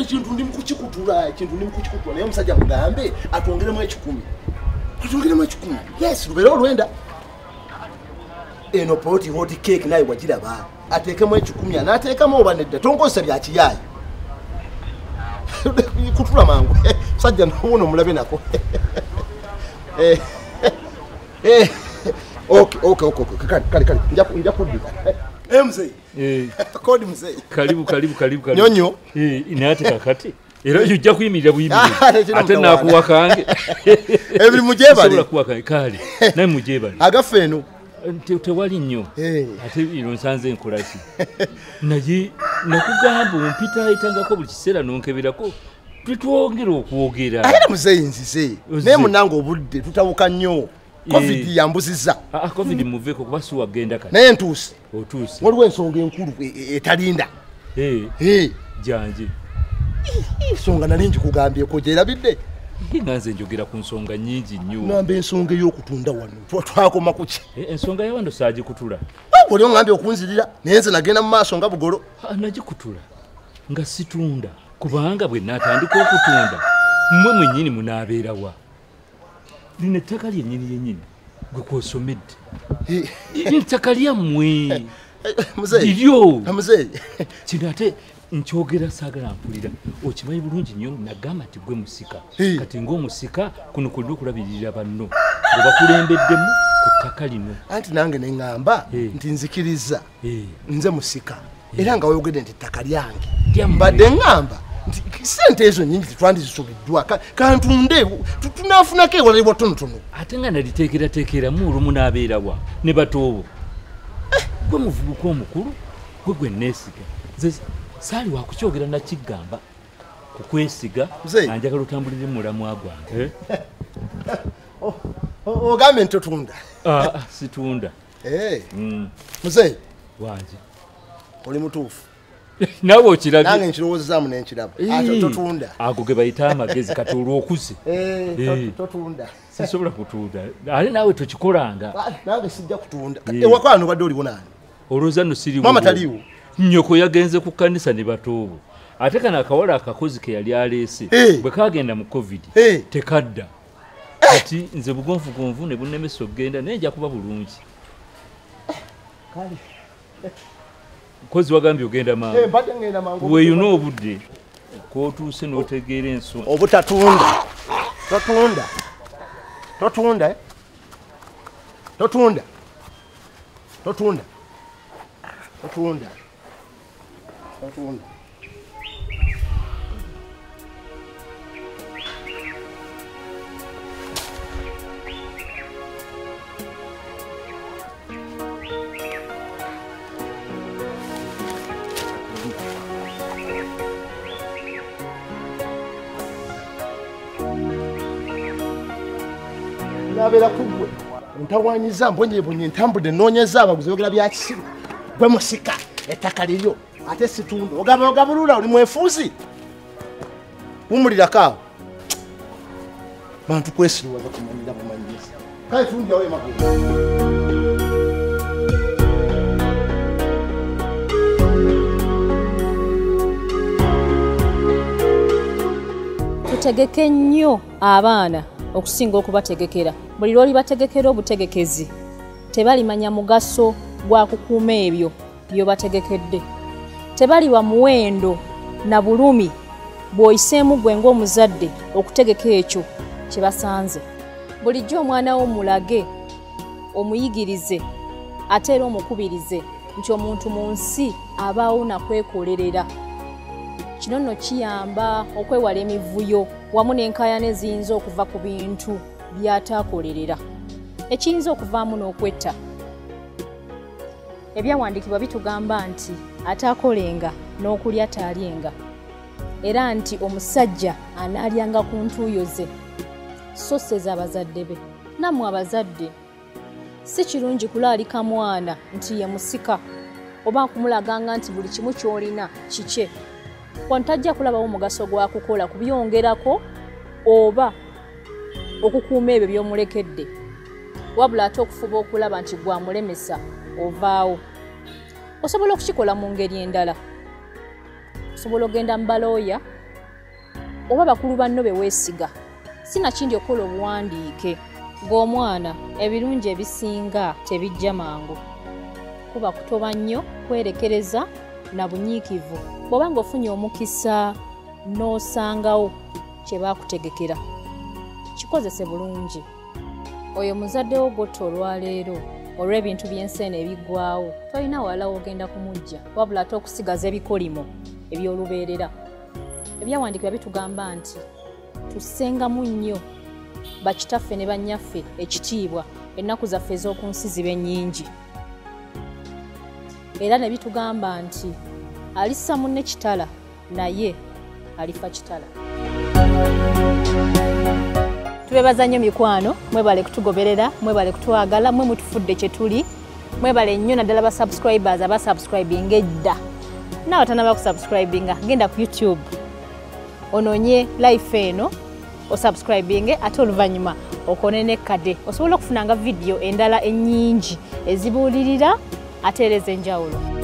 Ekintu ndi mukukikutula naye omusajja mugambe atwongeremu 10. Atwongeremu 10. Yes, lubeera olwenda. Eno poti hot cake naye wagiraba. Ateekemu 10 n'ateekamu oba nedda. Tonkozesa bya kiyaayo. Kutula mangu. Musajja n'ono mulabe nako. Okay. Kale. Nja kuddika. Mzee. Kodi mzee. Karibu. Nyonyo. Inaate kakati. Era ujja kuyimirira buyimirira. Ate nakuwa kange. Ebiri mujebali. Sobola kuwa kange kali. Naye mujebali. Agafe eno. Tewali nnyo. Ate iro nsanze enkola ki. Naye nakugamba ompita itangako buli kiseera nonkebirako. Tutwongera okwogera. Era mzee nzize. Naye munange obudde tutawuka nnyo. Covid yambuzizza. Covid muveko kuba si wagenda kati. Naye ntuuse. Otuuse. Waliwo ensonga enkulu etalinda. Janje. Ensonga nali njikugambyeko gyerabidde. Nanze njogera ku nsonga nnyingi nnyo. Ngamba ensonga ey'okutunda wano. Twakoma ku ki? Ensonga ya wano saagikutula. Oli ongambye okunzirira naye nze nagenda mu maaso nga bugolo. Nagikutula nga situunda kubanga bwe naatandika okutunda mmwe mwennyini munaabeerawa. Lino ettaka lyennyini gwe kwosomedde. Ettaka lyammwe. Liryo. Kino ate nkyogera saagala mpulira. Okimanyi bulungi nnyo nagamba nti gwe musika. Kati ng'omusika kuno kulina okulabirira banno. Bwe bakulembeddemu ku ttaka lino. Anti nange ne ŋŋamba nti nzikiriza. Nze musika. Era nga wayogedde nti ettaka lyange. Mbadde ŋŋamba nti sente ezo nnyingi titwandizisubiddwa kantunde tunaafunako ewalibwa tonotono. Ate nga naliteekerateekeramu olumu n'abeerawa ne batoobo. Gwe muvubuka omukulu gwe neesiga. Nze saali wakukyogera nakigamba kukwesiga anjagala otambulire mu mulamwa gwange. Ogambe nti totunda. Situunda. Muzeeyi wanje oli mutuufu. Nawe okirabye. Nange nkirowoozaamu n'enkiraba. Ate totunda. Ago ge bayita amagezi kati olw'okuze. Totunda. Sisobola kutunda. Ale naawe tokikolanga. Nange sijja kutunda. Ewaka wano obadde oliwo naani? Olowooza nno siriwo. Mama taliwo. Nnyoko yagenze ku kkanisa ne batoobo. Ate kano akawala akakozi ke yali aleese. Bwe kaagenda mu Covid. Tekadda. Kati nze bugonvugonvu ne bunnemesa okgenda naye nja kuba bulungi. Kozi wagambye ogenda mangu. Mbadde ngenda mangu. Weeyuna obudde. K'otuuse n'otegeera ensonga. Obutatunda. Totunda. Nabeera kugwe ntawanyiza mbonyebonye ntambudde noonyeza abaguzi yogera bya kisiru gwe musika ettaka liryo ate situndo ogabulula oli mwefuuzi wumulirako awo bantu kwesiruwa bakumanyira bumanyiza kale tundyawo emakulu. Tutegeke nnyo abaana okusinga okubategekera. Buli lwoli bategekera obutegekezi tebalimanya mugaso gwa kukuuma ebyo byo bategekedde. Tebaliwa muwendo na bulumi bw'oyiseemu gwe ng'omuzadde okutegeka ekyo kye basanze. Bulijjo omwana wo mulage omuyigirize ate era omukubirize nti omuntu mu nsi abaawo nakwekolerera. Kino nno kiyamba okwewala emivuyo wamu n'enkaayana eziyinza okuva ku bintu by'ataakolerera ekiyinza okuvaamu n'okwetta. Ebyawandiikibwa bitugamba nti ataakolenga n'okulya taalyenga, era nti omusajja anaalyanga ku ntuuyo ze so se z'abazadde be. Nammwe abazadde si kirungi kulaalika mwana nti ye musika oba kumulaganga nti buli kimu ky'olina kike wano tajja kulabawo omugaso gwa kukola kubyongerako oba okukuuma ebyo by'omulekedde wabula ate okufuba okulaba nti gwamulemesa ovaawo osobola okukikola mu ngeri endala osobola ogenda mu balooya oba bakulu banno be weesiga sinakindi okola obuwandiike ng'omwana ebirungi ebisinga tebijja mangu kuba kutoba nnyo kwerekereza na bunyiikivu bw'oba ng'ofunye omukisa n'osangawo kye baakutegekera kikozese bulungi oyo muzadde wo gotto olwaleero olw'ebintu by'enseene ebiggwawo tolina wala wogenda kumujja wabula ate okusigaza ebikolimo eby'olubeerera ebyawandiikibwa bitugamba nti tussengamu nnyo bakitaffe ne bannyaffe ekitiibwa ennaku zaffe ez'oku nsi zibe nnyingi era ne bitugamba nti alissa munne kitala naye alifa kitala. Tubebaza nnyo mikwano, mwebale kutugoberera, mwebale kutwagala, mwe mutufudde kye tuli, mwebale nnyo naddala ba subscribers abasubscribing edda n'abatanaba kusubscribinga genda ku YouTube ononye life eno osubscribing ate oluvannyuma okone ne kade osobola okufunanga video endala ennyingi ezibuulirira ate era ez'enjawulo.